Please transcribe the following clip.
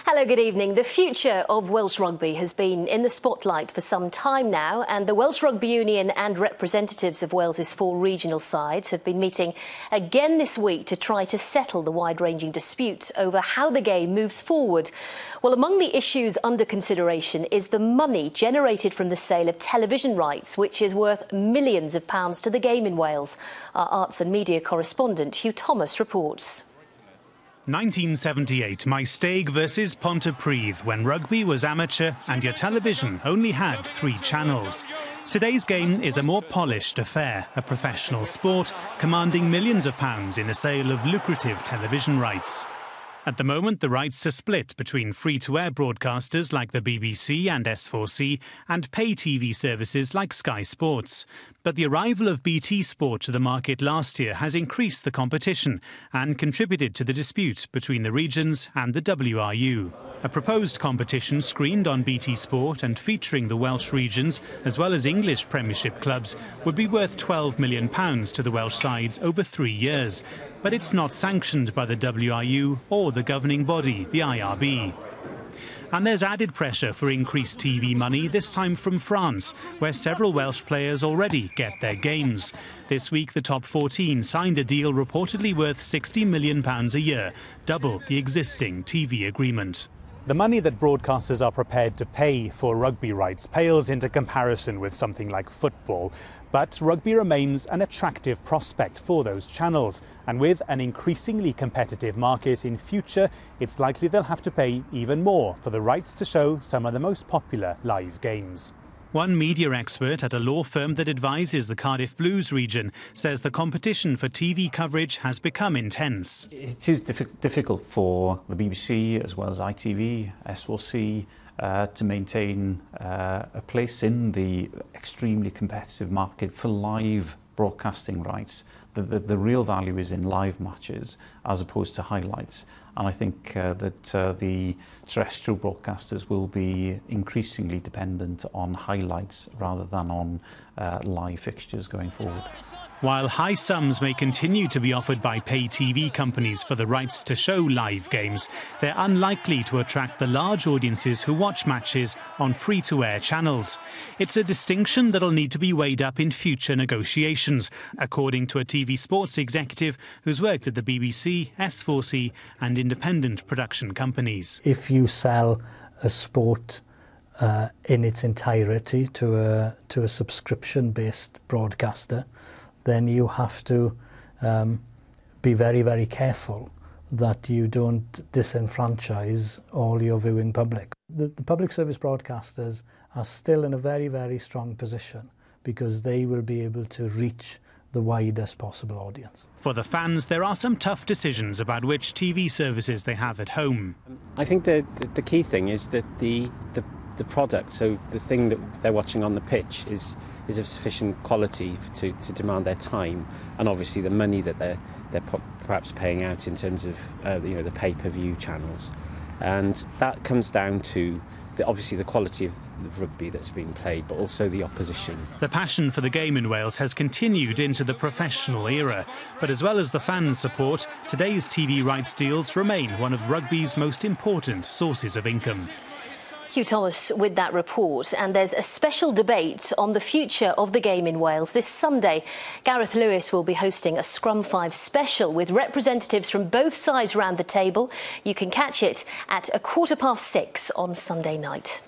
Hello, good evening. The future of Welsh rugby has been in the spotlight for some time now, and the Welsh Rugby Union and representatives of Wales's 4 regional sides have been meeting again this week to try to settle the wide-ranging dispute over how the game moves forward. Well, among the issues under consideration is the money generated from the sale of television rights, which is worth millions of pounds to the game in Wales. Our arts and media correspondent Hugh Thomas reports. 1978, Maesteg versus Pontypridd, when rugby was amateur and your television only had 3 channels. Today's game is a more polished affair, a professional sport commanding millions of pounds in the sale of lucrative television rights. At the moment, the rights are split between free-to-air broadcasters like the BBC and S4C and pay TV services like Sky Sports. But the arrival of BT Sport to the market last year has increased the competition and contributed to the dispute between the regions and the WRU. A proposed competition screened on BT Sport and featuring the Welsh regions as well as English Premiership clubs would be worth £12 million to the Welsh sides over 3 years. But it's not sanctioned by the WRU or the governing body, the IRB. And there's added pressure for increased TV money, this time from France, where several Welsh players already get their games. This week, the top 14 signed a deal reportedly worth £60 million a year, double the existing TV agreement. The money that broadcasters are prepared to pay for rugby rights pales into comparison with something like football. But rugby remains an attractive prospect for those channels. And with an increasingly competitive market in future, it's likely they'll have to pay even more for the rights to show some of the most popular live games. One media expert at a law firm that advises the Cardiff Blues region says the competition for TV coverage has become intense. It is difficult for the BBC as well as ITV, S4C to maintain a place in the extremely competitive market for live broadcasting rights. The real value is in live matches as opposed to highlights. And I think that the terrestrial broadcasters will be increasingly dependent on highlights rather than on live fixtures going forward. While high sums may continue to be offered by pay TV companies for the rights to show live games, they're unlikely to attract the large audiences who watch matches on free-to-air channels. It's a distinction that'll need to be weighed up in future negotiations, according to a TV sports executive who's worked at the BBC, S4C and independent production companies. If you sell a sport in its entirety to a subscription-based broadcaster, then you have to be very, very careful that you don't disenfranchise all your viewing public. The public service broadcasters are still in a very, very strong position because they will be able to reach the widest possible audience. For the fans, there are some tough decisions about which TV services they have at home. I think the key thing is that the product, so the thing that they're watching on the pitch is of sufficient quality to demand their time, and obviously the money that they're perhaps paying out in terms of the pay-per-view channels, and that comes down to obviously the quality of the rugby that's being played, but also the opposition. The passion for the game in Wales has continued into the professional era, but as well as the fans' support, today's TV rights deals remain one of rugby's most important sources of income. Hugh Thomas with that report. And there's a special debate on the future of the game in Wales. This Sunday, Gareth Lewis will be hosting a Scrum 5 special with representatives from both sides round the table. You can catch it at 6:15 on Sunday night.